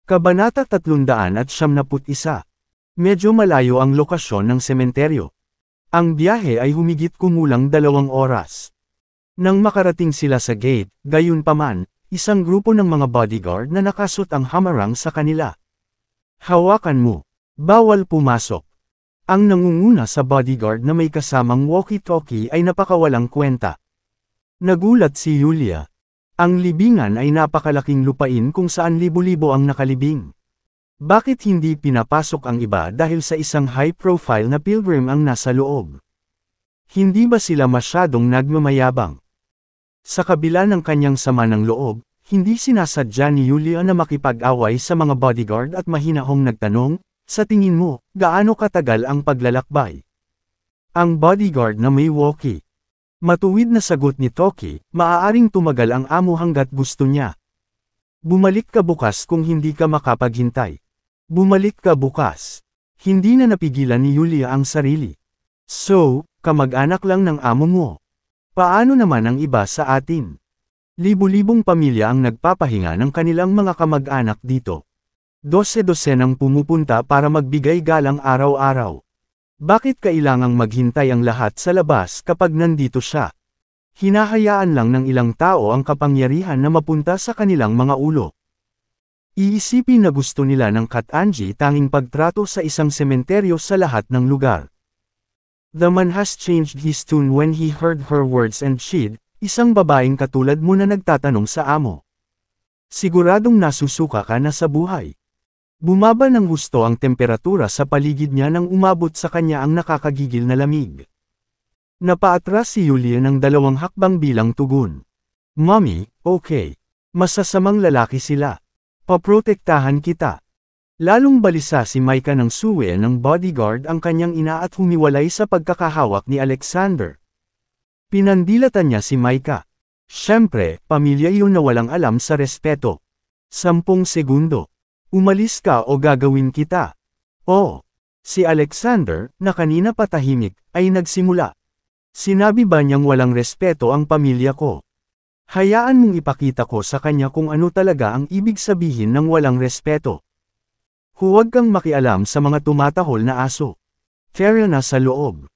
Kabanata 371. Medyo malayo ang lokasyon ng sementeryo. Ang biyahe ay humigit kumulang 2 oras. Nang makarating sila sa gate, gayunpaman, isang grupo ng mga bodyguard na nakasut ang hamarang sa kanila. Hawakan mo. Bawal pumasok. Ang nangunguna sa bodyguard na may kasamang walkie-talkie ay napakawalang kwenta. Nagulat si Yulia. Ang libingan ay napakalaking lupain kung saan libo-libo ang nakalibing. Bakit hindi pinapasok ang iba dahil sa isang high-profile na pilgrim ang nasa loob? Hindi ba sila masyadong nagmamayabang? Sa kabila ng kanyang sama ng loob, hindi sinasadya ni Yulia na makipag-away sa mga bodyguard at mahinahong nagtanong, sa tingin mo, gaano katagal ang paglalakbay? Ang bodyguard na may walkie. Matuwid na sagot ni Toki, maaaring tumagal ang amo hanggat gusto niya. Bumalik ka bukas kung hindi ka makapaghintay. Bumalik ka bukas. Hindi na napigilan ni Yulia ang sarili. So, kamag-anak lang ng amo mo. Paano naman ang iba sa atin? Libu-libong pamilya ang nagpapahinga ng kanilang mga kamag-anak dito. Dose-dosenang pumupunta para magbigay galang araw-araw. Bakit kailangang maghintay ang lahat sa labas kapag nandito siya? Hinahayaan lang ng ilang tao ang kapangyarihan na mapunta sa kanilang mga ulo. Iisipin na gusto nila ng Katanji tanging pagtrato sa isang sementeryo sa lahat ng lugar. The man has changed his tune when he heard her words and she'd, isang babaeng katulad mo na nagtatanong sa amo. Siguradong nasusuka ka na sa buhay. Bumaba ng husto ang temperatura sa paligid niya nang umabot sa kanya ang nakakagigil na lamig. Napaatras si Yulia ng 2 hakbang bilang tugon. Mommy, okay. Masasamang lalaki sila. Paprotektahan kita. Lalong balisa si Maika ng suwe ng bodyguard ang kanyang ina at humiwalay sa pagkakahawak ni Alexander. Pinandilatan niya si Maika. Siyempre, pamilya iyon na walang alam sa respeto. 10 segundo. Umalis ka o gagawin kita. Oh, si Alexander, na kanina patahimik, ay nagsimula. Sinabi ba niyang walang respeto ang pamilya ko? Hayaan mong ipakita ko sa kanya kung ano talaga ang ibig sabihin ng walang respeto. Huwag kang makialam sa mga tumatahol na aso. Kaya na sa loob.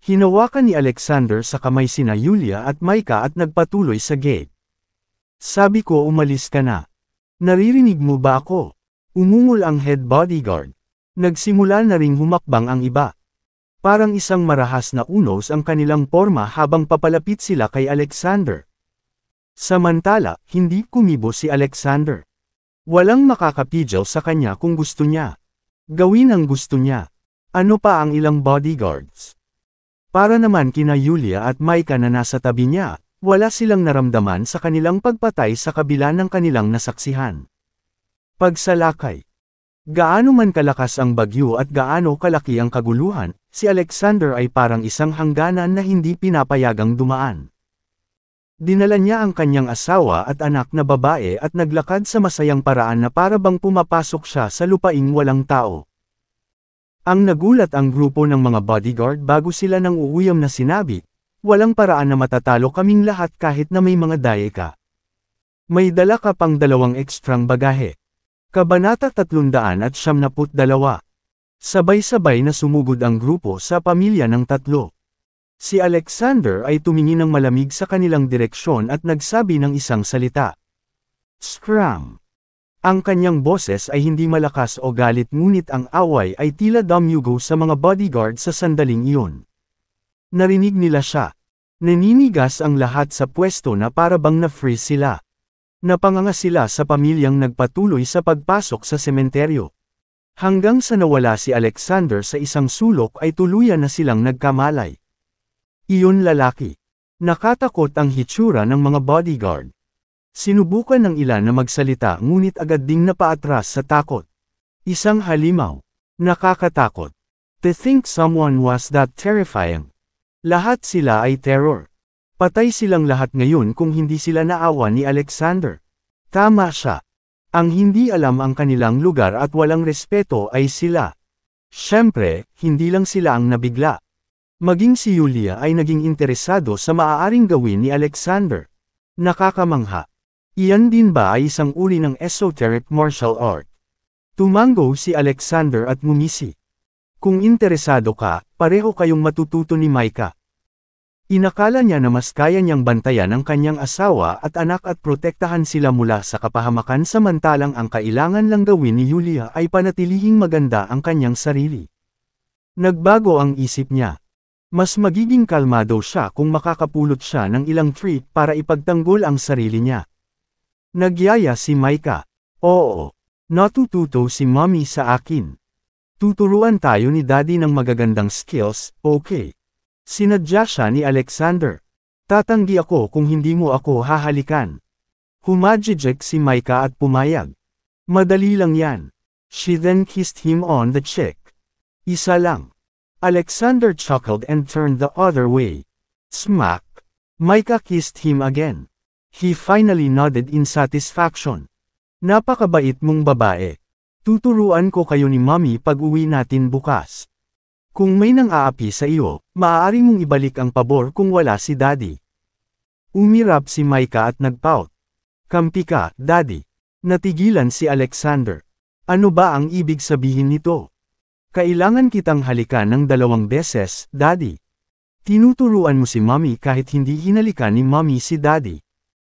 Hinawakan ni Alexander sa kamay sina Yulia at Maika at nagpatuloy sa gate. Sabi ko umalis ka na. Naririnig mo ba ako? Umungol ang head bodyguard. Nagsimula na ring humakbang ang iba. Parang isang marahas na unos ang kanilang porma habang papalapit sila kay Alexander. Samantala, hindi kumibo si Alexander. Walang makakapidyaw sa kanya kung gusto niya. Gawin ang gusto niya. Ano pa ang ilang bodyguards? Para naman kina Yulia at Maika na nasa tabi niya, wala silang naramdaman sa kanilang pagpatay sa kabila ng kanilang nasaksihan. Pagsalakay. Gaano man kalakas ang bagyo at gaano kalaki ang kaguluhan, si Alexander ay parang isang hangganan na hindi pinapayagang dumaan. Dinala niya ang kanyang asawa at anak na babae at naglakad sa masayang paraan na para bang pumapasok siya sa lupaing walang tao. Ang nagulat ang grupo ng mga bodyguard bago sila nang uuyam na sinabi, walang paraan na matatalo kaming lahat kahit na may mga daye ka. May dala ka pang 2 ekstrang bagahe. Kabanata 372. Sabay-sabay na sumugod ang grupo sa pamilya ng 3. Si Alexander ay tumingin ng malamig sa kanilang direksyon at nagsabi ng isang salita. Scram! Ang kanyang boses ay hindi malakas o galit ngunit ang away ay tila damyugo sa mga bodyguard sa sandaling iyon. Narinig nila siya. Naninigas ang lahat sa pwesto na para bang na-freeze sila. Napanganga sila sa pamilyang nagpatuloy sa pagpasok sa sementeryo. Hanggang sa nawala si Alexander sa isang sulok ay tuluyan na silang nagkamalay. Iyon lalaki. Nakatakot ang hitsura ng mga bodyguard. Sinubukan ng ilan na magsalita ngunit agad ding napaatras sa takot. Isang halimaw. Nakakatakot. To think someone was that terrifying. Lahat sila ay terror. Patay silang lahat ngayon kung hindi sila naawa ni Alexander. Tama siya. Ang hindi alam ang kanilang lugar at walang respeto ay sila. Siyempre, hindi lang sila ang nabigla. Maging si Yulia ay naging interesado sa maaaring gawin ni Alexander. Nakakamangha. Iyan din ba ay isang uri ng esoteric martial art? Tumango si Alexander at ngumisi. Kung interesado ka, pareho kayong matututo ni Micah. Inakala niya na mas kaya niyang bantayan ang kanyang asawa at anak at protektahan sila mula sa kapahamakan samantalang ang kailangan lang gawin ni Yulia ay panatilihing maganda ang kanyang sarili. Nagbago ang isip niya. Mas magiging kalmado siya kung makakapulot siya ng ilang treat para ipagtanggol ang sarili niya. Nagyaya si Micah. Oo. Natututo si Mommy sa akin. Tuturuan tayo ni Daddy ng magagandang skills, okay. Sinadya siya ni Alexander. Tatanggi ako kung hindi mo ako hahalikan. Humajijek si Micah at pumayag. Madali lang yan. She then kissed him on the cheek. Isa lang. Alexander chuckled and turned the other way. Smack. Micah kissed him again. He finally nodded in satisfaction. Napakabait mong babae. Tuturuan ko kayo ni Mommy pag-uwi natin bukas. Kung may nang-aapi sa iyo, maaari mong ibalik ang pabor kung wala si Daddy. Umirap si Micah at nagpout. Kampi ka, Daddy. Natigilan si Alexander. Ano ba ang ibig sabihin nito? Kailangan kitang halikan ng 2 beses, Daddy. Tinuturuan mo si Mommy kahit hindi hinalikan ni Mommy si Daddy.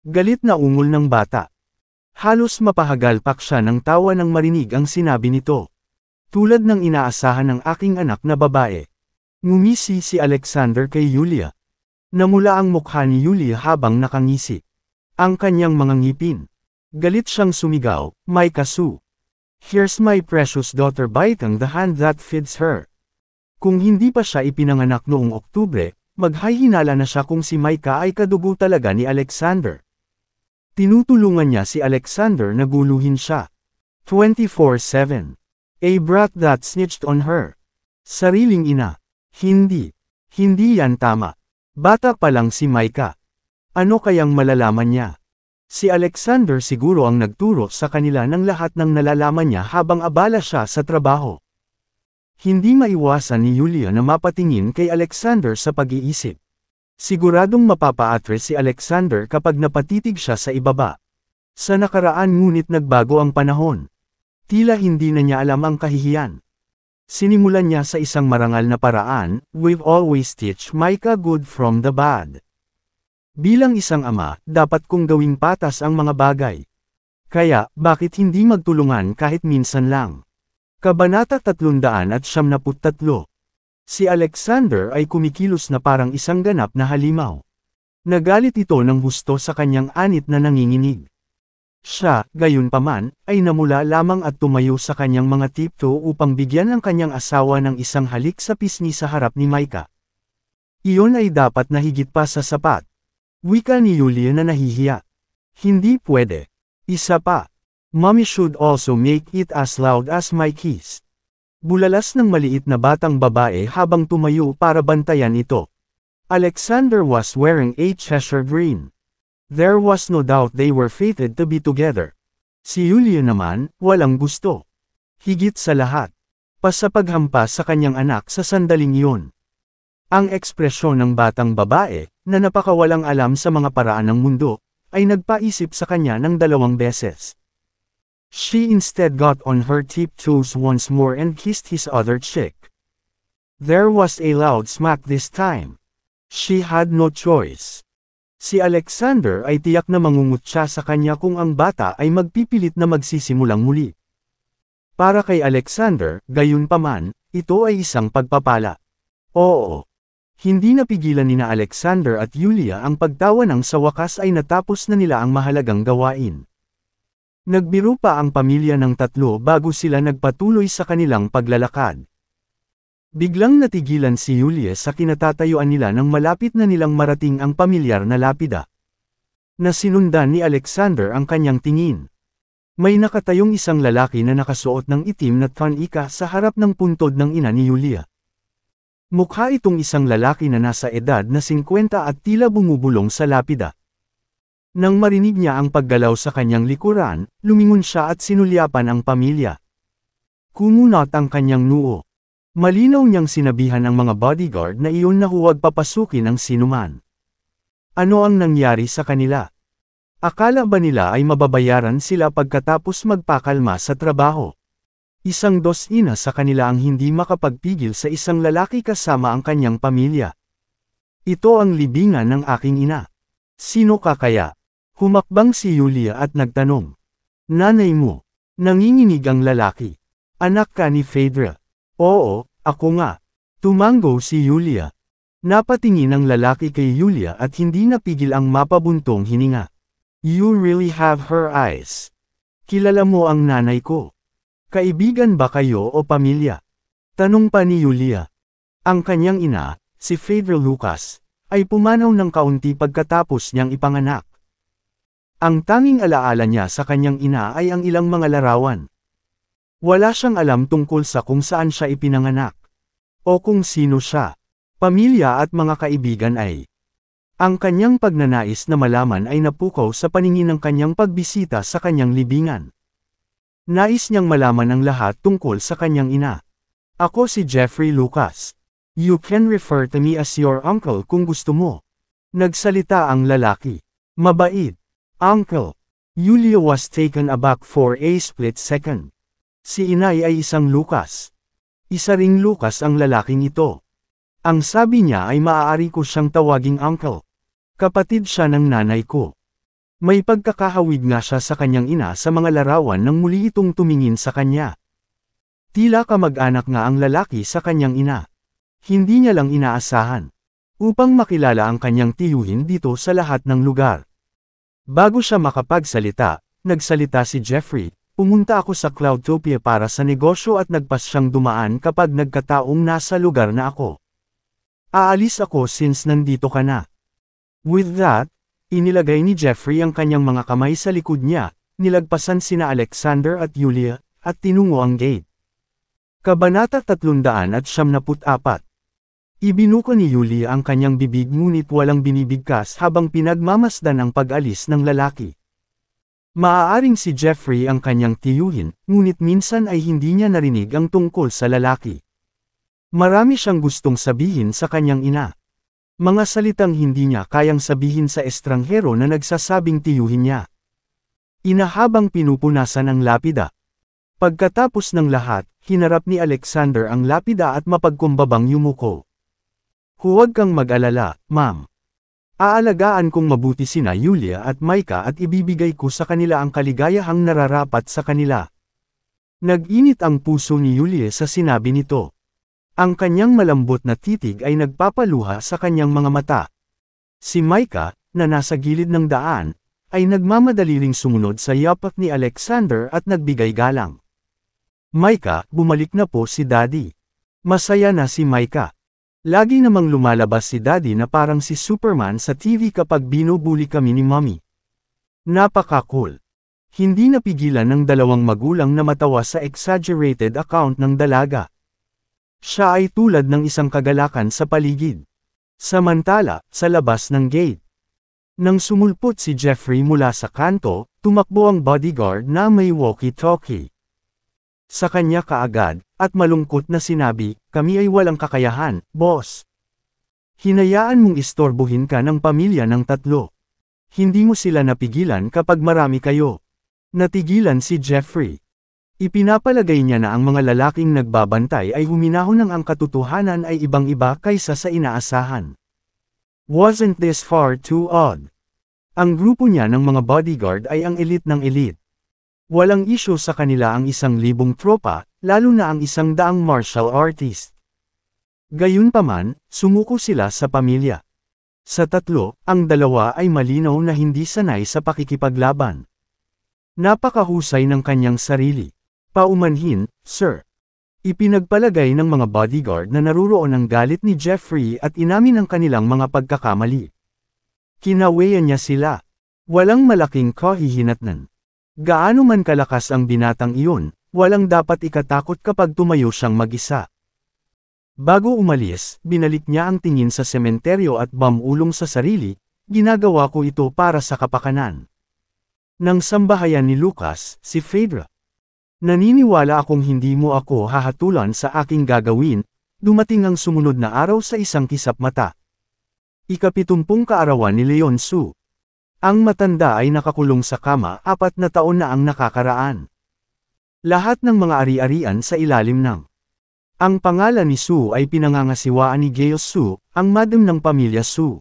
Galit na ungol ng bata. Halos mapahagalpak siya ng tawa nang marinig ang sinabi nito. Tulad ng inaasahan ng aking anak na babae. Ngumisi si Alexander kay Yulia. Namula ang mukha ni Yulia habang nakangisi. Ang kanyang mga ngipin. Galit siyang sumigaw, Micah Sue. Here's my precious daughter biting the hand that feeds her. Kung hindi pa siya ipinanganak noong Oktubre, maghahinala na siya kung si Micah ay kadugo talaga ni Alexander. Tinutulungan niya si Alexander na guluhin siya. 24/7. A brat that snitched on her. Sariling ina. Hindi. Hindi yan tama. Bata pa lang si Micah. Ano kayang malalaman niya? Si Alexander siguro ang nagturo sa kanila ng lahat ng nalalaman niya habang abala siya sa trabaho. Hindi maiwasan ni Yulia na mapatingin kay Alexander sa pag-iisip. Siguradong mapapaatre si Alexander kapag napatitig siya sa ibaba. Sa nakaraan ngunit nagbago ang panahon. Tila hindi na niya alam ang kahihiyan. Sinimulan niya sa isang marangal na paraan, we've always teach Micah good from the bad. Bilang isang ama, dapat kong gawing patas ang mga bagay. Kaya, bakit hindi magtulungan kahit minsan lang? Kabanata 373. Si Alexander ay kumikilos na parang isang ganap na halimaw. Nagalit ito ng husto sa kanyang anit na nanginginig. Siya, gayunpaman, ay namula lamang at tumayo sa kanyang mga tiptoe upang bigyan ang kanyang asawa ng isang halik sa pisngi sa harap ni Micah. Iyon ay dapat na higit pa sa sapat. Wika ni Yulia na nahihiya. Hindi pwede. Isa pa. Mommy should also make it as loud as my kiss. Bulalas ng maliit na batang babae habang tumayo para bantayan ito. Alexander was wearing a Cheshire green. There was no doubt they were fated to be together. Si Yulia naman, walang gusto. Higit sa lahat. Pasapaghampas sa kanyang anak sa sandaling iyon. Ang ekspresyon ng batang babae, na napakawalang alam sa mga paraan ng mundo, ay nagpaisip sa kanya ng 2 beses. She instead got on her tiptoes once more and kissed his other cheek. There was a loud smack this time. She had no choice. Si Alexander ay tiyak na mangungutya sa kanya kung ang bata ay magpipilit na magsisimulang muli. Para kay Alexander, gayunpaman, ito ay isang pagpapala. Oo. Hindi napigilan nina Alexander at Yulia ang pagtawa nang sa wakas ay natapos na nila ang mahalagang gawain. Nagbiro pa ang pamilya ng tatlo bago sila nagpatuloy sa kanilang paglalakad. Biglang natigilan si Yulia sa kinatatayuan nila nang malapit na nilang marating ang pamilyar na lapida. Nasinundan ni Alexander ang kanyang tingin. May nakatayong isang lalaki na nakasuot ng itim na tunika sa harap ng puntod ng ina ni Yulia. Mukha itong isang lalaki na nasa edad na 50 at tila bumubulong sa lapida. Nang marinig niya ang paggalaw sa kanyang likuran, lumingon siya at sinulyapan ang pamilya. Kumunot ang kanyang noo. Malinaw niyang sinabihan ang mga bodyguard na iyon na huwag papasukin ang sinuman. Ano ang nangyari sa kanila? Akala ba nila ay mababayaran sila pagkatapos magpakalma sa trabaho? Isang dosina sa kanila ang hindi makapagpigil sa isang lalaki kasama ang kanyang pamilya. Ito ang libingan ng aking ina. Sino ka kaya? Humakbang si Yulia at nagtanong. Nanay mo. Nanginginig ang lalaki. Anak ka ni Phaedra. Oo, ako nga. Tumango si Yulia. Napatingin ang lalaki kay Yulia at hindi napigil ang mapabuntong hininga. You really have her eyes. Kilala mo ang nanay ko. Kaibigan ba kayo o pamilya? Tanong pa ni Yulia. Ang kanyang ina, si Phaedra Lucas, ay pumanaw ng kaunti pagkatapos niyang ipanganak. Ang tanging alaala niya sa kanyang ina ay ang ilang mga larawan. Wala siyang alam tungkol sa kung saan siya ipinanganak. O kung sino siya. Pamilya at mga kaibigan ay. Ang kanyang pagnanais na malaman ay napukaw sa paningin ng kanyang pagbisita sa kanyang libingan. Nais niyang malaman ang lahat tungkol sa kanyang ina. Ako si Jeffrey Lucas. You can refer to me as your uncle kung gusto mo. Nagsalita ang lalaki. Mabait. Uncle. Yulia was taken aback for a split second. Si inay ay isang Lucas. Isa ring Lucas ang lalaking ito. Ang sabi niya ay maaari ko siyang tawaging uncle. Kapatid siya ng nanay ko. May pagkakahawig nga siya sa kanyang ina sa mga larawan nang muli itong tumingin sa kanya. Tila kamag-anak nga ang lalaki sa kanyang ina. Hindi niya lang inaasahan. Upang makilala ang kanyang tiyuhin dito sa lahat ng lugar. Bago siya makapagsalita, nagsalita si Jeffrey, pumunta ako sa Cloudtopia para sa negosyo at nagpas siyang dumaan kapag nagkataong nasa lugar na ako. Aalis ako since nandito ka na. With that, inilagay ni Jeffrey ang kanyang mga kamay sa likod niya, nilagpasan sina Alexander at Yulia, at tinungo ang gate. Kabanata 374. Ibinuko ni Yulia ang kanyang bibig ngunit walang binibigkas habang pinagmamasdan ang pag-alis ng lalaki. Maaaring si Jeffrey ang kanyang tiyuhin, ngunit minsan ay hindi niya narinig ang tungkol sa lalaki. Marami siyang gustong sabihin sa kanyang ina. Mga salitang hindi niya kayang sabihin sa estranghero na nagsasabing tiyuhin niya. Inahabang pinupunasan ang lapida. Pagkatapos ng lahat, hinarap ni Alexander ang lapida at mapagkumbabang yumuko. Huwag kang mag-alala, ma'am. Aalagaan kong mabuti sina Yulia at Micah at ibibigay ko sa kanila ang kaligayahang nararapat sa kanila. Nag-init ang puso ni Yulia sa sinabi nito. Ang kanyang malambot na titig ay nagpapaluha sa kanyang mga mata. Si Micah, na nasa gilid ng daan, ay nagmamadali ring sumunod sa yapak ni Alexander at nagbigay galang. Micah, bumalik na po si Daddy. Masaya na si Micah. Lagi namang lumalabas si Daddy na parang si Superman sa TV kapag binubuli kami ni Mommy. Napaka-cool. Hindi napigilan ng dalawang magulang na matawa sa exaggerated account ng dalaga. Siya ay tulad ng isang kagalakan sa paligid. Samantala, sa labas ng gate. Nang sumulpot si Jeffrey mula sa kanto, tumakbo ang bodyguard na may walkie-talkie. Sa kanya kaagad, at malungkot na sinabi, kami ay walang kakayahan, boss. Hinayaan mong istorbohin ka ng pamilya ng tatlo. Hindi mo sila napigilan kapag marami kayo. Natigilan si Jeffrey. Ipinapalagay niya na ang mga lalaking nagbabantay ay huminahon ng ang katotohanan ay ibang-iba kaysa sa inaasahan. Wasn't this far too odd? Ang grupo niya ng mga bodyguard ay ang elite ng elite. Walang isyu sa kanila ang 1,000 tropa, lalo na ang 100 martial artist. Gayunpaman, sumuko sila sa pamilya. Sa tatlo, ang dalawa ay malinaw na hindi sanay sa pakikipaglaban. Napakahusay ng kanyang sarili. Paumanhin, sir. Ipinagpalagay ng mga bodyguard na naruroon ang galit ni Jeffrey at inamin ang kanilang mga pagkakamali. Kinaweyan niya sila. Walang malaking kahihinatnan. Gaano man kalakas ang binatang iyon, walang dapat ikatakot kapag tumayo siyang mag-isa. Bago umalis, binalik niya ang tingin sa sementeryo at bamulong sa sarili, ginagawa ko ito para sa kapakanan. Nang sambahayan ni Lucas, si Phaedra. Naniniwala akong hindi mo ako hahatulan sa aking gagawin, dumating ang sumunod na araw sa isang kisap mata. Ika-70 kaarawan ni Leon Su. Ang matanda ay nakakulong sa kama 4 na taon na ang nakakaraan. Lahat ng mga ari-arian sa ilalim ng. Ang pangalan ni Sue ay pinangangasiwaan ni Gail Sue, ang madam ng pamilya Sue.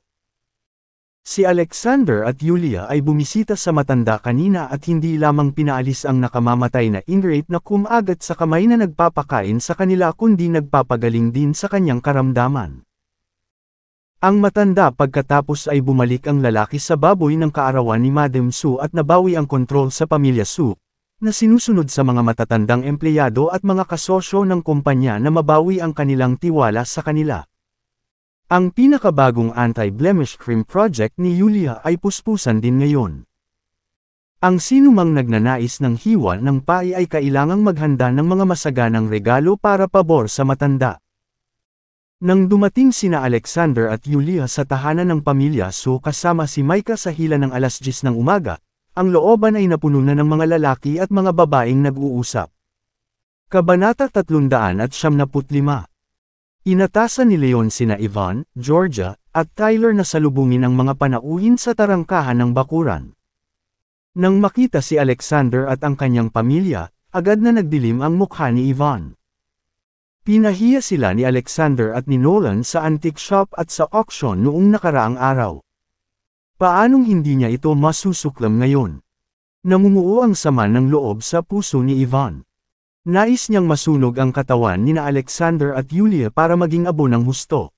Si Alexander at Yulia ay bumisita sa matanda kanina at hindi lamang pinaalis ang nakamamatay na ingrate na kumagat sa kamay na nagpapakain sa kanila kundi nagpapagaling din sa kanyang karamdaman. Ang matanda pagkatapos ay bumalik ang lalaki sa baboy ng kaarawan ni Madam Sue at nabawi ang kontrol sa pamilya Sue, na sinusunod sa mga matatandang empleyado at mga kasosyo ng kumpanya na mabawi ang kanilang tiwala sa kanila. Ang pinakabagong anti-blemish cream project ni Yulia ay puspusan din ngayon. Ang sinumang nagnanais ng hiwa ng pai ay kailangang maghanda ng mga masaganang regalo para pabor sa matanda. Nang dumating sina Alexander at Yulia sa tahanan ng pamilya Sue kasama si Micah sa hila ng 10:00 ng umaga, ang looban ay napuno na ng mga lalaki at mga babaeng nag-uusap. Kabanata 395. Inatasan ni Leon sina Yvonne, Georgia, at Tyler na salubungin ang mga panauhin sa tarangkahan ng bakuran. Nang makita si Alexander at ang kanyang pamilya, agad na nagdilim ang mukha ni Yvonne. Pinahiya sila ni Alexander at ni Nolan sa antique shop at sa auction noong nakaraang araw. Paanong hindi niya ito masusuklam ngayon? Namumuo ang sama ng loob sa puso ni Yvonne. Nais niyang masunog ang katawan ni na Alexander at Yulia para maging abo ng husto.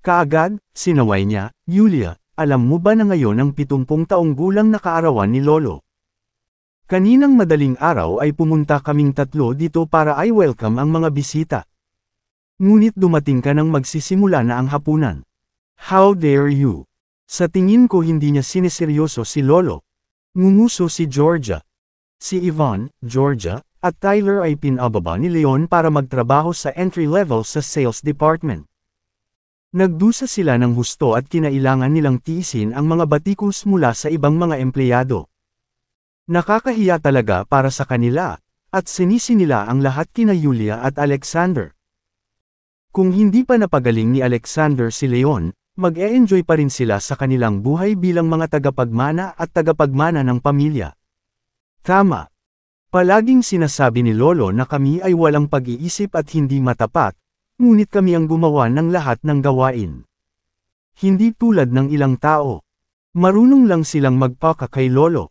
Kaagad, sinaway niya, Yulia, alam mo ba na ngayon ang 70 taong gulang na kaarawan ni Lolo? Kaninang madaling araw ay pumunta kaming tatlo dito para i-welcome ang mga bisita. Ngunit dumating ka nang magsisimula na ang hapunan. How dare you? Sa tingin ko hindi niya sineseryoso si Lolo. Ngumuso si Georgia. Si Yvonne, Georgia, at Tyler ay pinababa ni Leon para magtrabaho sa entry-level sa sales department. Nagdusa sila ng husto at kinailangan nilang tiisin ang mga batikos mula sa ibang mga empleyado. Nakakahiya talaga para sa kanila, at sinisi nila ang lahat kina Yulia at Alexander. Kung hindi pa napagaling ni Alexander si Leon, mag-e-enjoy pa rin sila sa kanilang buhay bilang mga tagapagmana at tagapagmana ng pamilya. Tama. Palaging sinasabi ni Lolo na kami ay walang pag-iisip at hindi matapat, ngunit kami ang gumawa ng lahat ng gawain. Hindi tulad ng ilang tao. Marunong lang silang magpaka kay Lolo.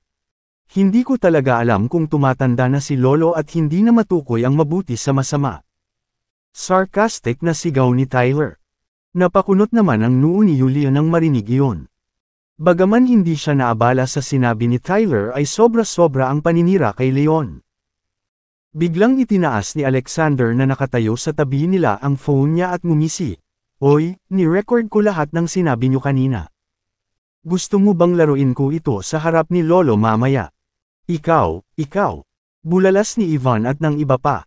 Hindi ko talaga alam kung tumatanda na si Lolo at hindi na matukoy ang mabuti sa masama. Sarcastic na sigaw ni Tyler. Napakunot naman ang noo ni Yulia nang marinig iyon. Bagaman hindi siya naabala sa sinabi ni Tyler ay sobra-sobra ang paninira kay Leon. Biglang itinaas ni Alexander na nakatayo sa tabi nila ang phone niya at ngumisi. Oy, ni-record ko lahat ng sinabi niyo kanina. Gusto mo bang laruin ko ito sa harap ni Lolo mamaya? Ikaw. Bulalas ni Yvonne at ng iba pa.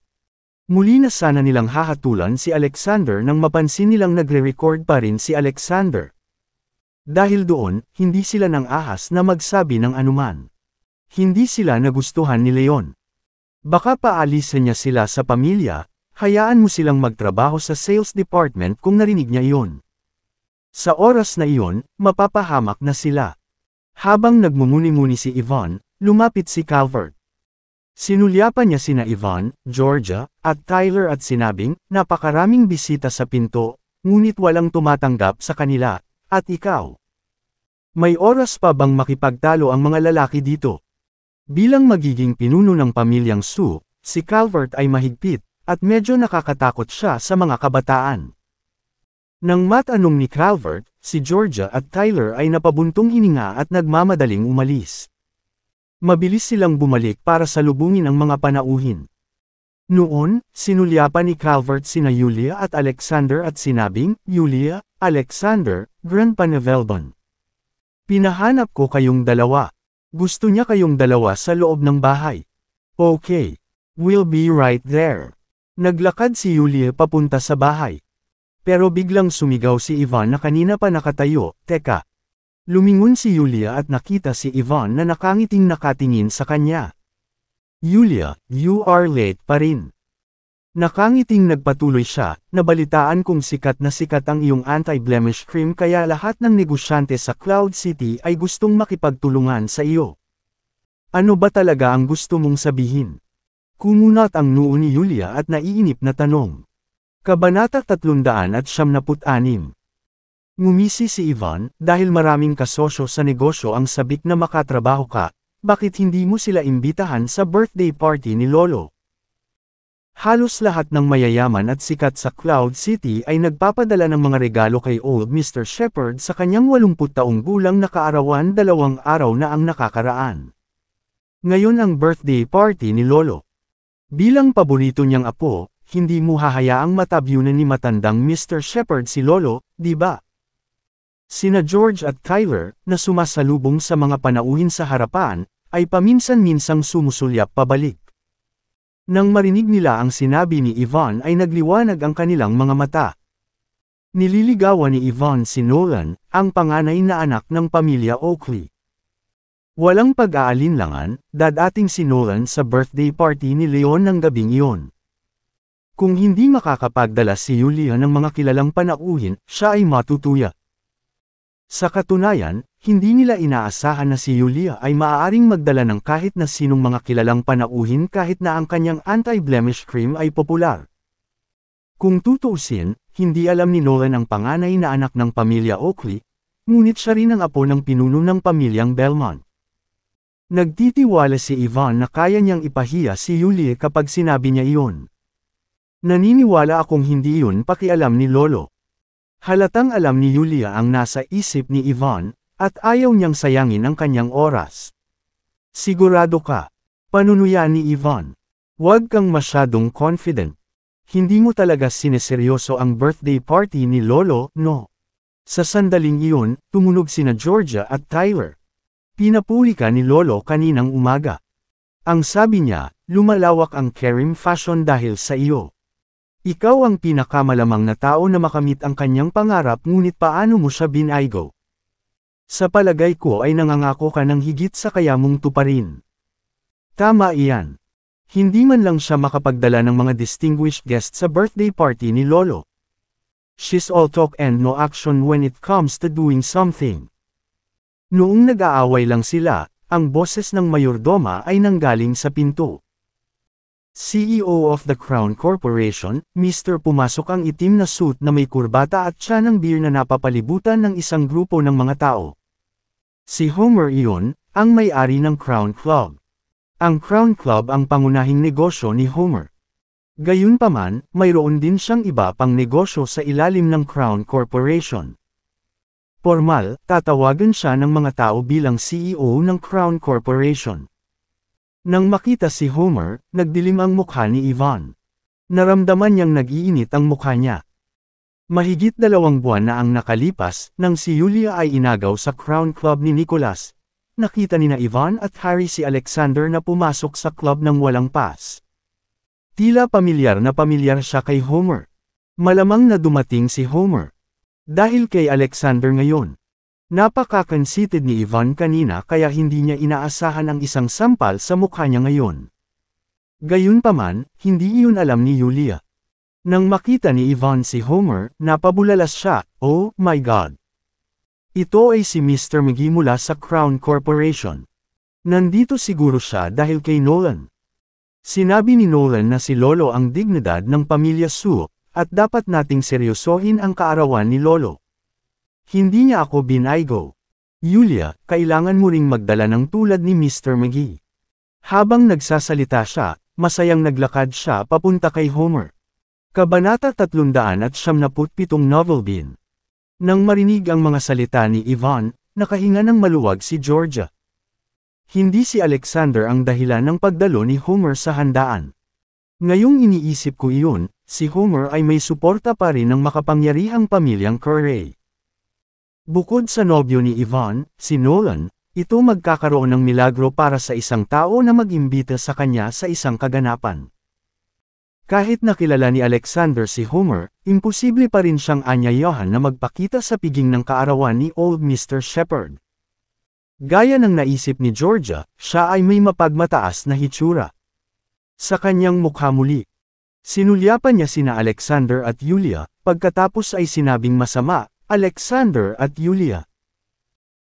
Muli na sana nilang hahatulan si Alexander nang mapansin nilang nagre-record pa rin si Alexander. Dahil doon, hindi sila nang ahas na magsabi ng anuman. Hindi sila nagustuhan ni Leon. Baka paalisin niya sila sa pamilya, hayaan mo silang magtrabaho sa sales department kung narinig niya iyon. Sa oras na iyon, mapapahamak na sila. Habang nagmumuni-muni si Yvonne, lumapit si Calvert. Sinulyapan niya sina Yvonne, Georgia, at Tyler at sinabing, napakaraming bisita sa pinto, ngunit walang tumatanggap sa kanila. At ikaw? May oras pa bang makipagtalo ang mga lalaki dito? Bilang magiging pinuno ng pamilyang Sue, si Calvert ay mahigpit, at medyo nakakatakot siya sa mga kabataan. Nang matanong ni Calvert, si Georgia at Tyler ay napabuntong hininga at nagmamadaling umalis. Mabilis silang bumalik para salubungin ang mga panauhin. Noon, sinulyapan ni Calvert sina Yulia at Alexander at sinabing, Yulia, Alexander, Grandpa Nevelbon. Pinahanap ko kayong dalawa. Gusto niya kayong dalawa sa loob ng bahay. Okay. We'll be right there. Naglakad si Yulia papunta sa bahay. Pero biglang sumigaw si Yvonne na kanina pa nakatayo, teka. Lumingon si Yulia at nakita si Yvonne na nakangiting nakatingin sa kanya. Yulia, you are late pa rin. Nakangiting nagpatuloy siya, nabalitaan kong sikat na sikat ang iyong anti-blemish cream kaya lahat ng negosyante sa Cloud City ay gustong makipagtulungan sa iyo. Ano ba talaga ang gusto mong sabihin? Kumunat ang noo ni Yulia at naiinip na tanong. Kabanata 376. Ngumisi si Ivan, dahil maraming kasosyo sa negosyo ang sabik na makatrabaho ka, bakit hindi mo sila imbitahan sa birthday party ni Lolo? Halos lahat ng mayayaman at sikat sa Cloud City ay nagpapadala ng mga regalo kay Old Mr. Shepherd sa kanyang 80 taong gulang na kaarawan, 2 araw na ang nakakaraan. Ngayon ang birthday party ni Lolo. Bilang paborito niyang apo, hindi mo hahayaang matabyunan ni matandang Mr. Shepherd si Lolo, di ba? Sina George at Tyler, na sumasalubong sa mga panauhin sa harapan, ay paminsan-minsang sumusulyap pabalik. Nang marinig nila ang sinabi ni Ivan ay nagliwanag ang kanilang mga mata. Nililigawan ni Ivan si Nolan, ang panganay na anak ng pamilya Oakley. Walang pag-aalinlangan, dadating si Nolan sa birthday party ni Leon ng gabing iyon. Kung hindi makakapagdala si Yulia ng mga kilalang panauhin, siya ay matutuya. Sa katunayan, hindi nila inaasahan na si Yulia ay maaaring magdala ng kahit na sinong mga kilalang panauhin kahit na ang kanyang anti-blemish cream ay popular. Kung tutuusin, hindi alam ni Nolan ang panganay na anak ng pamilya Oakley, ngunit siya rin ang apo ng pinuno ng pamilyang Belmont. Nagtitiwala si Ivan na kaya niyang ipahiya si Yulia kapag sinabi niya iyon. Naniniwala akong hindi iyon pakialam ni Lolo. Halatang alam ni Yulia ang nasa isip ni Ivan, at ayaw niyang sayangin ang kanyang oras. Sigurado ka. Panunuya ni Ivan. Huwag kang masyadong confident. Hindi mo talaga sineseryoso ang birthday party ni Lolo, no? Sa sandaling iyon, tumunog sina Georgia at Tyler. Pinapuri ka ni Lolo kaninang umaga. Ang sabi niya, lumalawak ang Kerim fashion dahil sa iyo. Ikaw ang pinakamalamang na tao na makamit ang kanyang pangarap ngunit paano mo siya binaygo? Sa palagay ko ay nangangako ka ng higit sa kaya mong tuparin. Tama iyan. Hindi man lang siya makapagdala ng mga distinguished guests sa birthday party ni Lolo. She's all talk and no action when it comes to doing something. Noong nag-aaway lang sila, ang boses ng mayordoma ay nanggaling sa pinto. CEO of the Crown Corporation, Mr. Pumasok ang itim na suit na may kurbata at siya ng beer na napapalibutan ng isang grupo ng mga tao. Si Homer iyon, ang may-ari ng Crown Club. Ang Crown Club ang pangunahing negosyo ni Homer. Gayunpaman, mayroon din siyang iba pang negosyo sa ilalim ng Crown Corporation. Formal, tatawagan siya ng mga tao bilang CEO ng Crown Corporation. Nang makita si Homer, nagdilim ang mukha ni Ivan. Naramdaman niyang nag-iinit ang mukha niya. Mahigit 2 buwan na ang nakalipas, nang si Yulia ay inagaw sa Crown Club ni Nicholas. Nakita ni na Ivan at Harry si Alexander na pumasok sa club ng walang pass. Tila pamilyar siya kay Homer. Malamang na dumating si Homer. Dahil kay Alexander ngayon. Napaka-conceited ni Ivan kanina kaya hindi niya inaasahan ang isang sampal sa mukha niya ngayon. Gayunpaman, hindi iyon alam ni Yulia. Nang makita ni Ivan si Homer, napabulalas siya, oh my God! Ito ay si Mr. McGee mula sa Crown Corporation. Nandito siguro siya dahil kay Nolan. Sinabi ni Nolan na si Lolo ang dignidad ng pamilya Su, at dapat nating seryosohin ang kaarawan ni Lolo. Hindi niya ako binaygo. Yulia, kailangan mo ring magdala ng tulad ni Mr. McGee. Habang nagsasalita siya, masayang naglakad siya papunta kay Homer. Kabanata 377 Novel Bean. Nang marinig ang mga salita ni Ivan, nakahinga ng maluwag si Georgia. Hindi si Alexander ang dahilan ng pagdalo ni Homer sa handaan. Ngayong iniisip ko iyon, si Homer ay may suporta pa rin ng makapangyarihang pamilyang Corey. Bukod sa nobyo ni Ivan, si Nolan, ito magkakaroon ng milagro para sa isang tao na mag-imbita sa kanya sa isang kaganapan. Kahit nakilala ni Alexander si Homer, imposible pa rin siyang anyayahan na magpakita sa piging ng kaarawan ni Old Mr. Shepherd. Gaya ng naisip ni Georgia, siya ay may mapagmataas na hitsura. Sa kanyang mukha muli. Sinulyapan niya sina Alexander at Yulia, pagkatapos ay sinabing masama, Alexander at Yulia.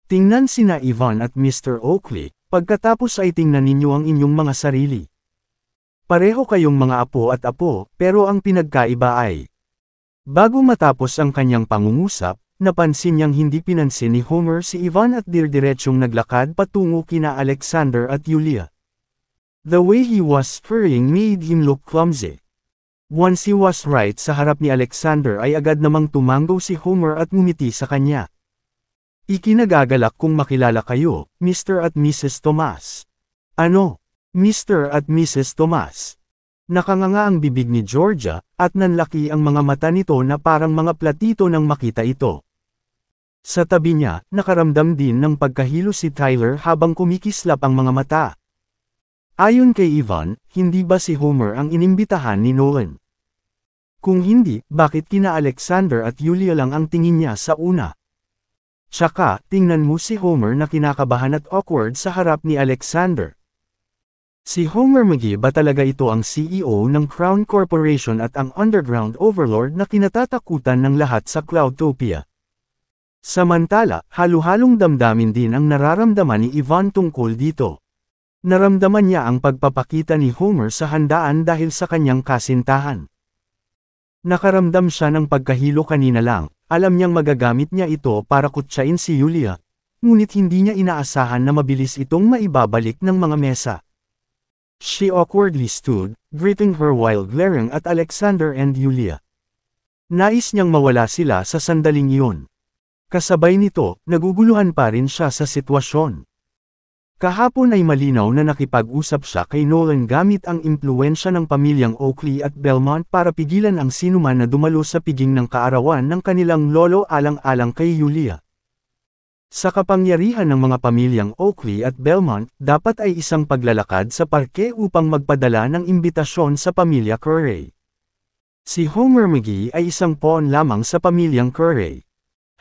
Tingnan sina Ivan at Mr. Oakley, pagkatapos ay tingnan ninyo ang inyong mga sarili. Pareho kayong mga apo at apo, pero ang pinagkaiba ay. Bago matapos ang kanyang pangungusap, napansin niyang hindi pinansin ni Homer si Ivan at dirdiretsong naglakad patungo kina Alexander at Yulia. The way he was scurrying made him look clumsy. Once he was right sa harap ni Alexander ay agad namang tumango si Homer at ngumiti sa kanya. Ikinagagalak kung makilala kayo, Mr. at Mrs. Tomas. Ano? Mr. at Mrs. Tomas. Nakanganga ang bibig ni Georgia, at nanlaki ang mga mata nito na parang mga platito nang makita ito. Sa tabi niya, nakaramdam din ng pagkahilo si Tyler habang kumikislap ang mga mata. Ayon kay Ivan, hindi ba si Homer ang inimbitahan ni Nolan? Kung hindi, bakit kina Alexander at Yulia lang ang tingin niya sa una? Tsaka, tingnan mo si Homer na kinakabahan at awkward sa harap ni Alexander. Si Homer McGee ba talaga ito ang CEO ng Crown Corporation at ang underground overlord na kinatatakutan ng lahat sa Cloudtopia? Samantala, halu-halong damdamin din ang nararamdaman ni Ivan tungkol dito. Naramdaman niya ang pagpapakita ni Homer sa handaan dahil sa kanyang kasintahan. Nakaramdam siya ng pagkahilo kanina lang, alam niyang magagamit niya ito para kutsain si Yulia, ngunit hindi niya inaasahan na mabilis itong maibabalik ng mga mesa. She awkwardly stood, greeting her while glaring at Alexander and Yulia. Nais niyang mawala sila sa sandaling iyon. Kasabay nito, naguguluhan pa rin siya sa sitwasyon. Kahapon ay malinaw na nakipag-usap siya kay Nolan gamit ang impluwensya ng pamilyang Oakley at Belmont para pigilan ang sinuman na dumalo sa piging ng kaarawan ng kanilang lolo alang-alang kay Yulia. Sa kapangyarihan ng mga pamilyang Oakley at Belmont, dapat ay isang paglalakad sa parke upang magpadala ng imbitasyon sa pamilya Curray. Si Homer McGee ay isang pawn lamang sa pamilyang Curray.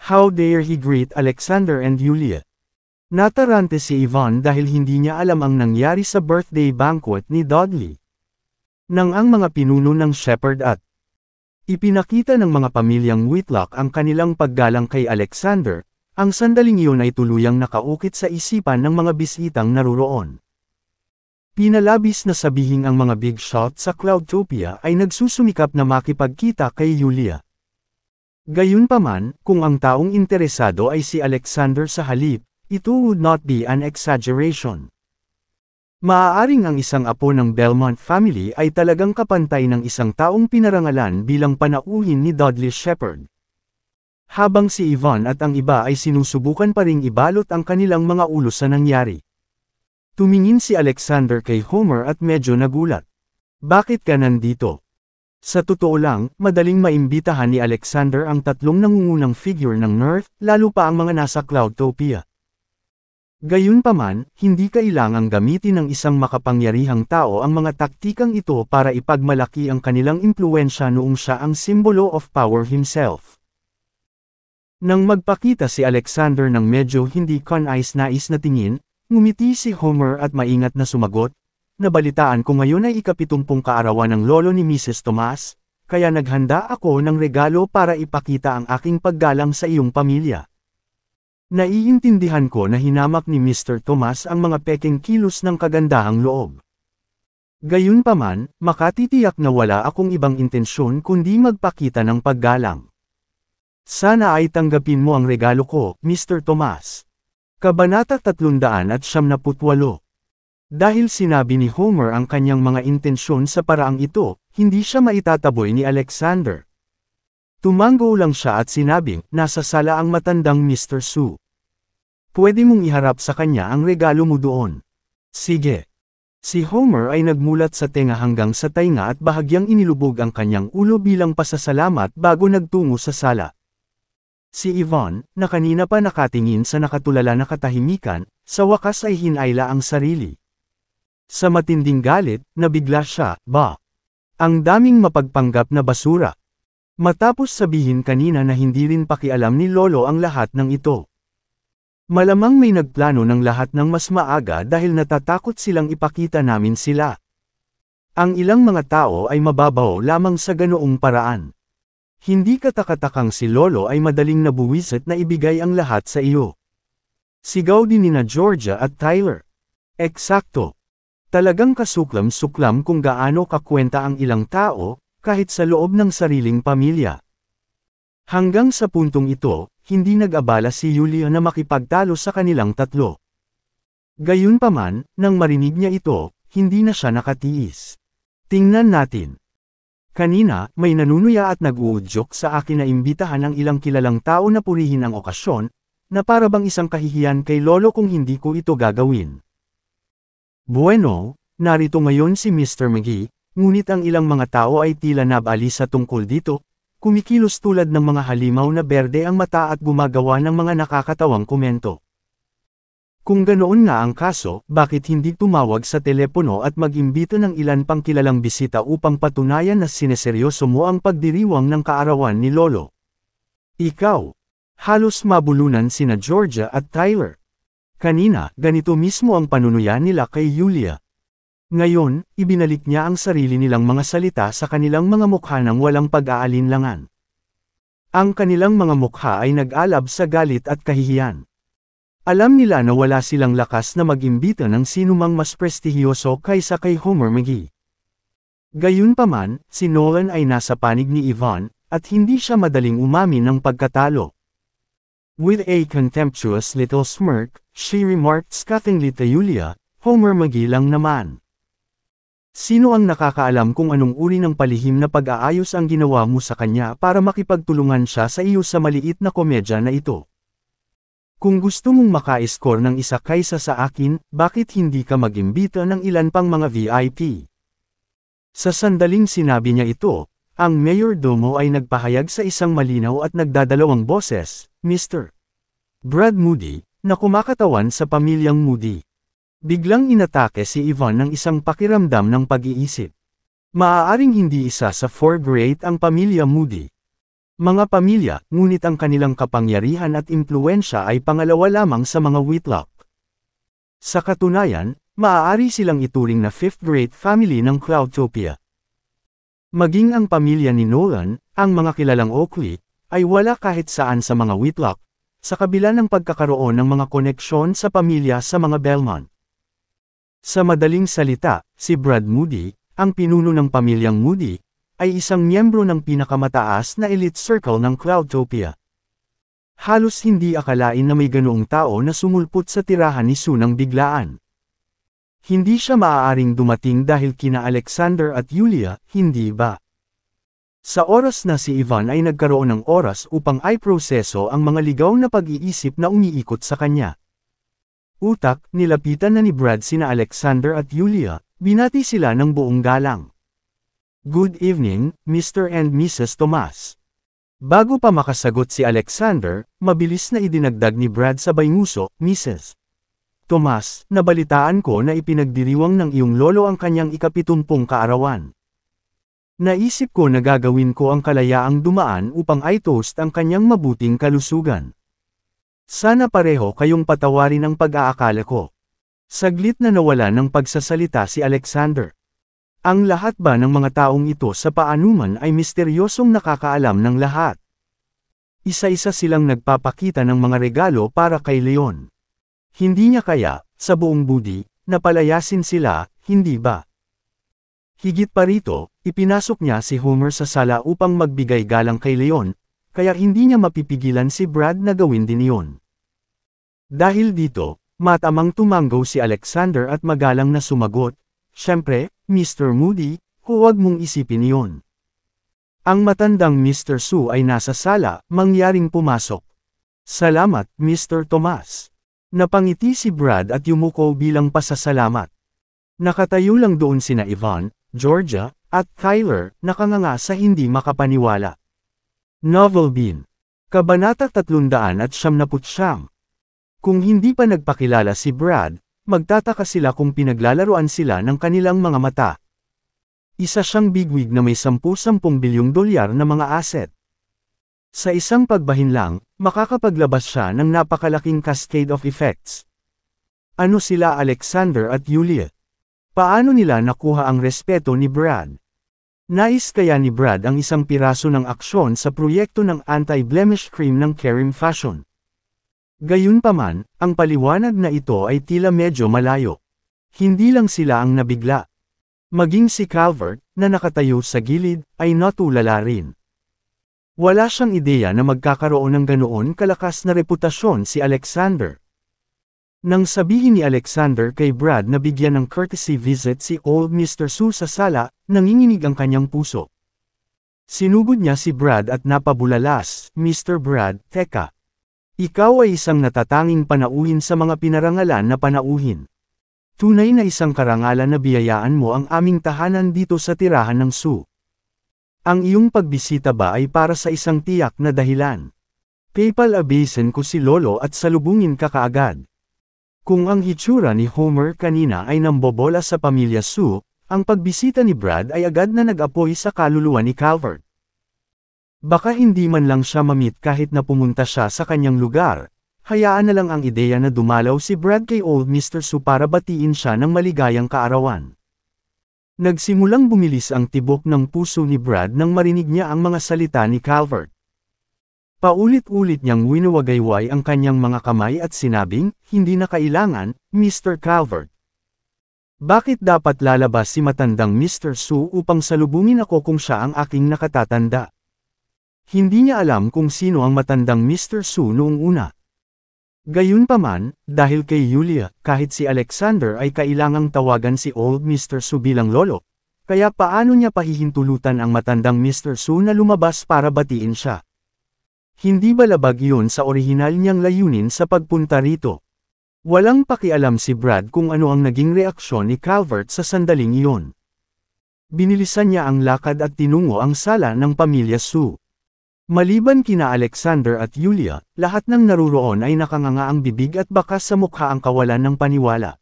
How dare he greet Alexander and Yulia? Natarante si Ivan dahil hindi niya alam ang nangyari sa birthday banquet ni Dudley. Nang ang mga pinuno ng Shepherd at ipinakita ng mga pamilyang Whitlock ang kanilang paggalang kay Alexander, ang sandaling iyon ay tuluyang nakaukit sa isipan ng mga bisitang naruroon. Pinalabis na sabihing ang mga big shot sa Cloudtopia ay nagsusumikap na makipagkita kay Yulia. Gayunpaman, kung ang taong interesado ay si Alexander sa halip, ito would not be an exaggeration. Maaaring ang isang apo ng Belmont family ay talagang kapantay ng isang taong pinarangalan bilang panauhin ni Dudley Shepherd. Habang si Ivan at ang iba ay sinusubukan pa ring ibalot ang kanilang mga ulo sa nangyari. Tumingin si Alexander kay Homer at medyo nagulat. Bakit ka nandito? Sa totoo lang, madaling maimbitahan ni Alexander ang tatlong nangungunang figure ng Nerf, lalo pa ang mga nasa Cloudtopia. Gayunpaman, hindi kailangang gamitin ng isang makapangyarihang tao ang mga taktikang ito para ipagmalaki ang kanilang impluwensya noong siya ang simbolo of power himself. Nang magpakita si Alexander ng medyo hindi kanais-nais na tingin, ngumiti si Homer at maingat na sumagot, "Nabalitaan ko ngayon ay ika-70 kaarawan ng lolo ni Mrs. Tomas, kaya naghanda ako ng regalo para ipakita ang aking paggalang sa iyong pamilya." Naiintindihan ko na hinamak ni Mr. Tomas ang mga peking kilos ng kagandahang loob. Gayunpaman, makatitiyak na wala akong ibang intensyon kundi magpakita ng paggalang. Sana ay tanggapin mo ang regalo ko, Mr. Tomas. Kabanata 378. Dahil sinabi ni Homer ang kanyang mga intensyon sa paraang ito, hindi siya maitataboy ni Alexander. Tumango lang siya at sinabing, "Nasa sala ang matandang Mr. Sue. Pwede mong iharap sa kanya ang regalo mo doon." "Sige." Si Homer ay nagmulat sa tenga hanggang sa tainga at bahagyang inilubog ang kanyang ulo bilang pasasalamat bago nagtungo sa sala. Si Ivan, na kanina pa nakatingin sa nakatulala na katahimikan, sa wakas ay hinayla ang sarili. Sa matinding galit, nabigla siya, "Ba? Ang daming mapagpanggap na basura." Matapos sabihin kanina na hindi rin pakialam ni Lolo ang lahat ng ito. Malamang may nagplano ng lahat ng mas maaga dahil natatakot silang ipakita namin sila. Ang ilang mga tao ay mababaw lamang sa ganoong paraan. Hindi katakatakang si Lolo ay madaling nabuwisit na ibigay ang lahat sa iyo. Sigaw din nina Georgia at Tyler. Eksakto. Talagang kasuklam-suklam kung gaano kakwenta ang ilang tao, kahit sa loob ng sariling pamilya. Hanggang sa puntong ito, hindi nag-abala si Yulia na makipagtalo sa kanilang tatlo. Gayunpaman, nang marinig niya ito, hindi na siya nakatiis. Tingnan natin. Kanina, may nanunuya at nag-uudyok sa akin na imbitahan ang ilang kilalang tao na purihin ang okasyon, na para bang isang kahihiyan kay Lolo kung hindi ko ito gagawin. Bueno, narito ngayon si Mr. McGee, ngunit ang ilang mga tao ay tila nabalisa tungkol dito, kumikilos tulad ng mga halimaw na berde ang mata at gumagawa ng mga nakakatawang komento. Kung ganoon nga ang kaso, bakit hindi tumawag sa telepono at mag-imbita ng ilan pang kilalang bisita upang patunayan na sineseryoso mo ang pagdiriwang ng kaarawan ni Lolo? Ikaw. Halos mabulunan sina Georgia at Tyler. Kanina, ganito mismo ang panunuya nila kay Yulia. Ngayon, ibinalik niya ang sarili nilang mga salita sa kanilang mga mukha ng walang pag-aalinlangan. Ang kanilang mga mukha ay nag-alab sa galit at kahihiyan. Alam nila na wala silang lakas na mag-imbita ng sinumang mas prestihiyoso kaysa kay Homer McGee. Gayunpaman, si Nolan ay nasa panig ni Yvonne, at hindi siya madaling umamin ng pagkatalo. With a contemptuous little smirk, she remarked scoffingly to Yulia, "Homer McGee lang naman. Sino ang nakakaalam kung anong uri ng palihim na pag-aayos ang ginawa mo sa kanya para makipagtulungan siya sa iyo sa maliit na komedya na ito? Kung gusto mong maka-score ng isa kaysa sa akin, bakit hindi ka mag-imbita ng ilan pang mga VIP?" Sa sandaling sinabi niya ito, ang mayordomo ay nagpahayag sa isang malinaw at nagdadalawang boses, "Mr. Brad Moody," na kumakatawan sa pamilyang Moody. Biglang inatake si Yvonne ng isang pakiramdam ng pag-iisip. Maaaring hindi isa sa 4 grade ang pamilya Moody. Mga pamilya, ngunit ang kanilang kapangyarihan at impluwensya ay pangalawa lamang sa mga Whitlock. Sa katunayan, maaari silang ituring na 5th grade family ng Cloudtopia. Maging ang pamilya ni Nolan, ang mga kilalang Oakley, ay wala kahit saan sa mga Whitlock, sa kabila ng pagkakaroon ng mga koneksyon sa pamilya sa mga Belmont. Sa madaling salita, si Brad Moody, ang pinuno ng pamilyang Moody, ay isang miyembro ng pinakamataas na elite circle ng Cloudtopia. Halos hindi akalain na may ganoong tao na sumulpot sa tirahan ni Sue nang biglaan. Hindi siya maaaring dumating dahil kina Alexander at Yulia, hindi ba? Sa oras na si Yvonne ay nagkaroon ng oras upang i-proseso ang mga ligaw na pag-iisip na umiikot sa kanya. Utak, nilapitan na ni Brad sina Alexander at Yulia, binati sila ng buong galang. "Good evening, Mr. and Mrs. Tomas." Bago pa makasagot si Alexander, mabilis na idinagdag ni Brad sabay nguso, "Mrs. Tomas, nabalitaan ko na ipinagdiriwang ng iyong lolo ang kanyang ika-70 kaarawan. Naisip ko na gagawin ko ang kalayaang dumaan upang i-toast ang kanyang mabuting kalusugan. Sana pareho kayong patawarin ang pag-aakala ko." Saglit na nawala ng pagsasalita si Alexander. Ang lahat ba ng mga taong ito sa paanuman ay misteryosong nakakaalam ng lahat? Isa-isa silang nagpapakita ng mga regalo para kay Leon. Hindi niya kaya, sa buong budi, na palayasin sila, hindi ba? Higit pa rito, ipinasok niya si Homer sa sala upang magbigay galang kay Leon, kaya hindi niya mapipigilan si Brad na gawin din iyon. Dahil dito, matamang tumanggo si Alexander at magalang na sumagot, "Siyempre, Mr. Moody, huwag mong isipin iyon." Ang matandang Mr. Sue ay nasa sala, mangyaring pumasok. "Salamat, Mr. Tomas." Napangiti si Brad at yumuko bilang pasasalamat. Nakatayo lang doon sina Yvonne, Georgia, at Tyler, nakanganga sa hindi makapaniwala. Novel Bean. Kabanata 379. Kung hindi pa nagpakilala si Brad, magtataka sila kung pinaglalaruan sila ng kanilang mga mata. Isa siyang bigwig na may 10 bilyong dolyar na mga asset. Sa isang pagbahin lang, makakapaglabas siya ng napakalaking cascade of effects. Ano sila Alexander at Yulia? Paano nila nakuha ang respeto ni Brad? Nais kaya ni Brad ang isang piraso ng aksyon sa proyekto ng anti-blemish cream ng Kerim Fashion? Gayunpaman, ang paliwanag na ito ay tila medyo malayo. Hindi lang sila ang nabigla. Maging si Calvert, na nakatayo sa gilid, ay natulala rin. Wala siyang ideya na magkakaroon ng ganoon kalakas na reputasyon si Alexander. Nang sabihin ni Alexander kay Brad na bigyan ng courtesy visit si Old Mr. Su sa sala, nanginginig ang kanyang puso. Sinugod niya si Brad at napabulalas, "Mr. Brad, teka. Ikaw ay isang natatanging panauhin sa mga pinarangalan na panauhin. Tunay na isang karangalan na biyayaan mo ang aming tahanan dito sa tirahan ng Su. Ang iyong pagbisita ba ay para sa isang tiyak na dahilan? Papalabasin ko si Lolo at salubungin ka kaagad." Kung ang hitsura ni Homer kanina ay nambobola sa pamilya Su, ang pagbisita ni Brad ay agad na nag-apoy sa kaluluwa ni Calvert. Baka hindi man lang siya mamit kahit na pumunta siya sa kanyang lugar, hayaan na lang ang ideya na dumalaw si Brad kay Old Mr. Su para batiin siya ng maligayang kaarawan. Nagsimulang bumilis ang tibok ng puso ni Brad nang marinig niya ang mga salita ni Calvert. Paulit-ulit niyang winuwagayway ang kanyang mga kamay at sinabing, "Hindi na kailangan, Mr. Calvert. Bakit dapat lalabas si matandang Mr. Su upang salubungin ako kung siya ang aking nakatatanda?" Hindi niya alam kung sino ang matandang Mr. Su noong una. Gayunpaman, dahil kay Yulia, kahit si Alexander ay kailangang tawagan si Old Mr. Su bilang lolo, kaya paano niya pahihintulutan ang matandang Mr. Su na lumabas para batiin siya? Hindi ba labag iyon sa orihinal niyang layunin sa pagpunta rito? Walang pakialam si Brad kung ano ang naging reaksyon ni Calvert sa sandaling iyon. Binilisan niya ang lakad at tinungo ang sala ng pamilya Su. Maliban kina Alexander at Yulia, lahat ng naruroon ay nakanganga ang bibig at bakas sa mukha ang kawalan ng paniwala.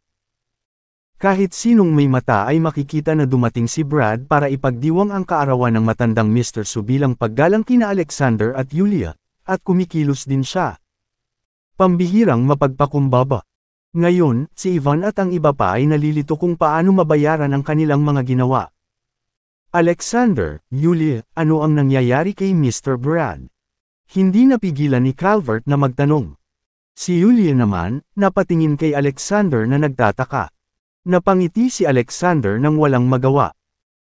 Kahit sinong may mata ay makikita na dumating si Brad para ipagdiwang ang kaarawan ng matandang Mr. Su bilang paggalang kina Alexander at Yulia, at kumikilos din siya. Pambihirang mapagpakumbaba. Ngayon, si Ivan at ang iba pa ay nalilito kung paano mabayaran ang kanilang mga ginawa. "Alexander, Yulia, ano ang nangyayari kay Mr. Brad?" Hindi napigilan ni Calvert na magtanong. Si Yulia naman, napatingin kay Alexander na nagtataka. Napangiti si Alexander nang walang magawa.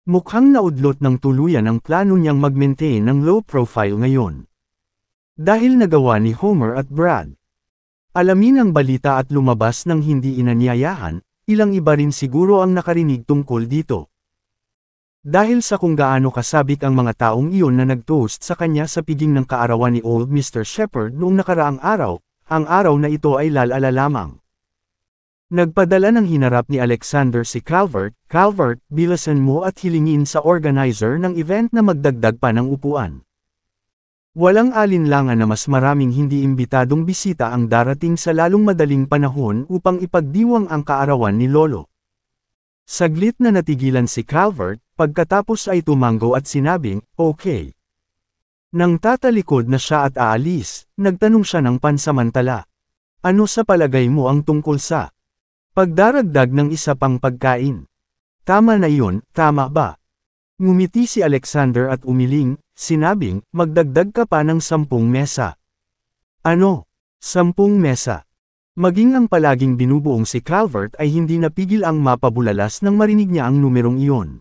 Mukhang naudlot ng tuluyan ang plano niyang mag-maintain ng low profile ngayon. Dahil nagawa ni Homer at Brad. Alamin ang balita at lumabas ng hindi inanyayahan, ilang iba rin siguro ang nakarinig tungkol dito. Dahil sa kung gaano kasabik ang mga taong iyon na nag-toast sa kanya sa piging ng kaarawan ni Old Mr. Shepherd noong nakaraang araw, ang araw na ito ay lalala lamang. Nagpadala ng hinarap ni Alexander si Calvert, "Calvert, bilasan mo at hilingin sa organizer ng event na magdagdag pa ng upuan. Walang alinlangan na mas maraming hindi imbitadong bisita ang darating sa lalong madaling panahon upang ipagdiwang ang kaarawan ni Lolo." Saglit na natigilan si Calvert, pagkatapos ay tumango at sinabing, "Okay." Nang tatalikod na siya at aalis, nagtanong siya ng pansamantala. "Ano sa palagay mo ang tungkol sa pagdaragdag ng isa pang pagkain? Tama na iyon, tama ba?" Ngumiti si Alexander at umiling, sinabing, "Magdagdag ka pa ng 10 mesa." "Ano? 10 mesa?" Maging ang palaging binubuong si Calvert ay hindi napigil ang mapabulalas nang marinig niya ang numerong iyon.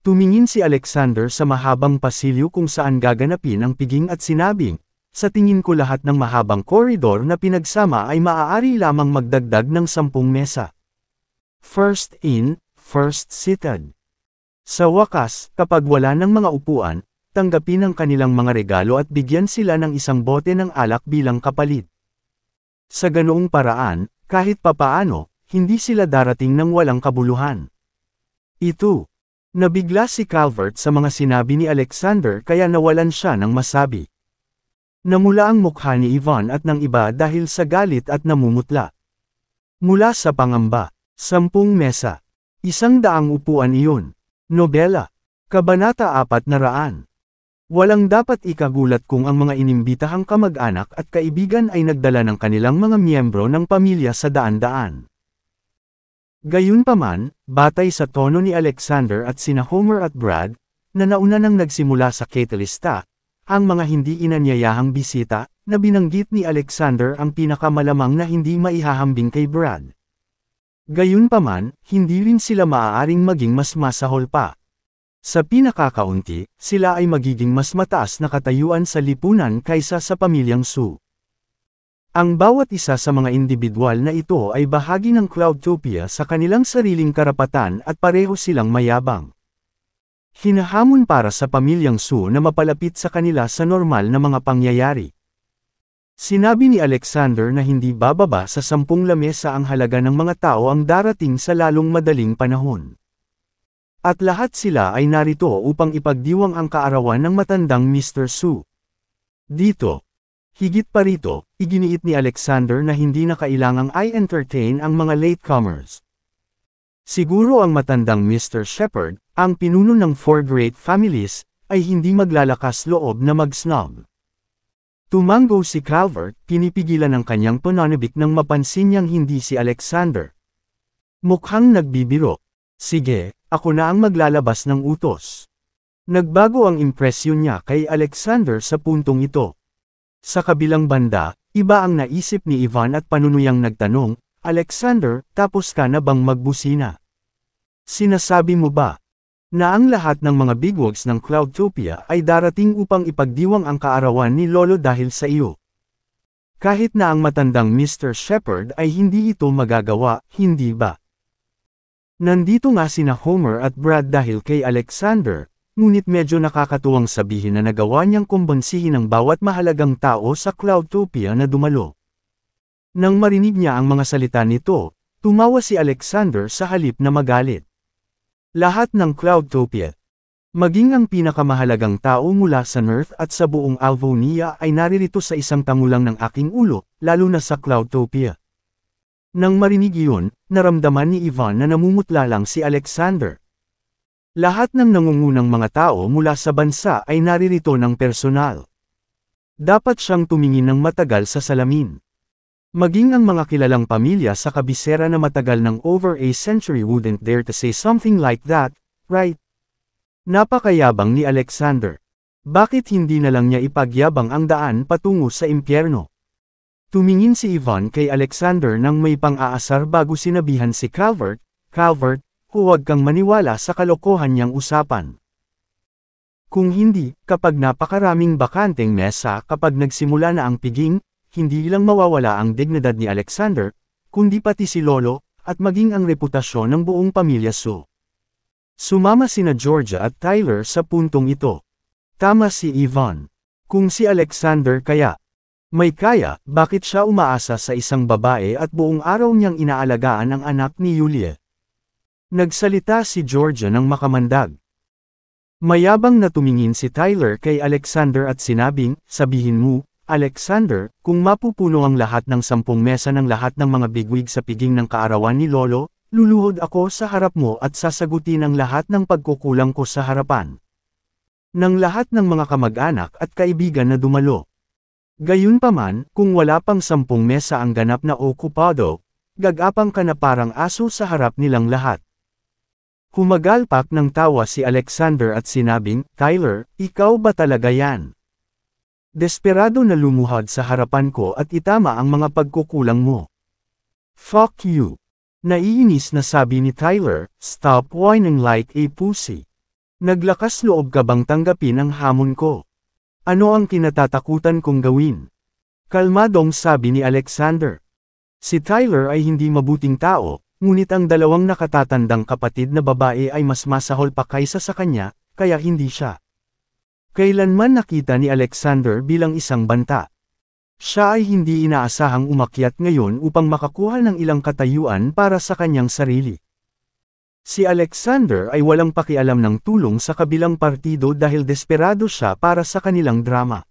Tumingin si Alexander sa mahabang pasilyo kung saan gaganapin ang piging at sinabing, "Sa tingin ko lahat ng mahabang koridor na pinagsama ay maaari lamang magdagdag ng 10 mesa. First in, first seated." Sa wakas, kapag wala ng mga upuan, tanggapin ang kanilang mga regalo at bigyan sila ng isang bote ng alak bilang kapalit. Sa ganoong paraan, kahit papaano, hindi sila darating ng walang kabuluhan. Ito. Nabigla si Calvert sa mga sinabi ni Alexander kaya nawalan siya ng masabi. Namula ang mukha ni Ivan at ng iba dahil sa galit at namumutla. Mula sa pangamba, 10 mesa. 100 upuan iyon. Nobela. Kabanata 400. Walang dapat ikagulat kung ang mga inimbitahang kamag-anak at kaibigan ay nagdala ng kanilang mga miyembro ng pamilya sa daan-daan. Gayunpaman, batay sa tono ni Alexander at sina Homer at Brad, na nauna nang nagsimula sa Catalista, ang mga hindi inanyayahang bisita, na binanggit ni Alexander ang pinakamalamang na hindi maihahambing kay Brad. Gayunpaman, hindi rin sila maaaring maging mas masahol pa. Sa pinakakaunti, sila ay magiging mas mataas na katayuan sa lipunan kaysa sa pamilyang Su. Ang bawat isa sa mga individual na ito ay bahagi ng Cloudtopia sa kanilang sariling karapatan at pareho silang mayabang. Hinahamon para sa pamilyang Su na mapalapit sa kanila sa normal na mga pangyayari. Sinabi ni Alexander na hindi bababa sa 10 lamesa ang halaga ng mga tao ang darating sa lalong madaling panahon. At lahat sila ay narito upang ipagdiwang ang kaarawan ng matandang Mr. Su. Dito, higit pa rito, iginiit ni Alexander na hindi na kailangang i-entertain ang mga latecomers. Siguro ang matandang Mr. Shepherd, ang pinuno ng 4 great families, ay hindi maglalakas loob na mag-snob. Tumango si Calvert, pinipigilan ang kanyang pananabik nang mapansin niyang hindi si Alexander. Mukhang nagbibiro. Sige, ako na ang maglalabas ng utos. Nagbago ang impresyon niya kay Alexander sa puntong ito. Sa kabilang banda, iba ang naisip ni Ivan at panunuyang nagtanong, Alexander, tapos ka na bang magbusina? Sinasabi mo ba na ang lahat ng mga bigwigs ng Cloudtopia ay darating upang ipagdiwang ang kaarawan ni Lolo dahil sa iyo? Kahit na ang matandang Mr. Shepherd ay hindi ito magagawa, hindi ba? Nandito nga sina Homer at Brad dahil kay Alexander, ngunit medyo nakakatuwang sabihin na nagawa niyang kumbonsihin ang bawat mahalagang tao sa Cloudtopia na dumalo. Nang marinig niya ang mga salita nito, tumawa si Alexander sa halip na magalit. Lahat ng Cloudtopia, maging ang pinakamahalagang tao mula sa Nerth at sa buong Alvonia ay naririto sa isang tangulang ng aking ulo, lalo na sa Cloudtopia. Nang marinig iyon, naramdaman ni Ivan na namumutla lang si Alexander. Lahat ng nangungunang mga tao mula sa bansa ay naririto ng personal. Dapat siyang tumingin ng matagal sa salamin. Maging ang mga kilalang pamilya sa kabisera na matagal ng over a century wouldn't dare to say something like that, right? Napakayabang ni Alexander. Bakit hindi na lang niya ipagyabang ang daan patungo sa impyerno? Tumingin si Ivan kay Alexander nang may pang-aasar bago sinabihan si Calvert, Calvert, huwag kang maniwala sa kalokohan niyang usapan. Kung hindi, kapag napakaraming bakanteng mesa kapag nagsimula na ang piging, hindi lang mawawala ang dignidad ni Alexander, kundi pati si Lolo, at maging ang reputasyon ng buong pamilya Su. Sumama sina Georgia at Tyler sa puntong ito. Tama si Ivan. Kung si Alexander kaya may kaya, bakit siya umaasa sa isang babae at buong araw niyang inaalagaan ang anak ni Yulia? Nagsalita si Georgia ng makamandag. Mayabang na tumingin si Tyler kay Alexander at sinabing, sabihin mo, Alexander, kung mapupuno ang lahat ng 10 mesa ng lahat ng mga bigwig sa piging ng kaarawan ni Lolo, luluhod ako sa harap mo at sasagutin ang lahat ng pagkukulang ko sa harapan ng lahat ng mga kamag-anak at kaibigan na dumalo. Gayunpaman, kung wala pang 10 mesa ang ganap na okupado, gagapang ka na parang aso sa harap nilang lahat. Humagalpak ng tawa si Alexander at sinabing, Tyler, ikaw ba talaga yan? Desperado na lumuhod sa harapan ko at itama ang mga pagkukulang mo. Fuck you. Naiinis na sabi ni Tyler, stop whining like a pussy. Naglakas loob ka bang tanggapin ang hamon ko? Ano ang kinatatakutan kong gawin? Kalmadong sabi ni Alexander. Si Tyler ay hindi mabuting tao, ngunit ang dalawang nakatatandang kapatid na babae ay mas masahol pa kaysa sa kanya, kaya hindi siya kailanman nakita ni Alexander bilang isang banta. Siya ay hindi inaasahang umakyat ngayon upang makakuha ng ilang katayuan para sa kanyang sarili. Si Alexander ay walang pakialam ng tulong sa kabilang partido dahil desperado siya para sa kanilang drama.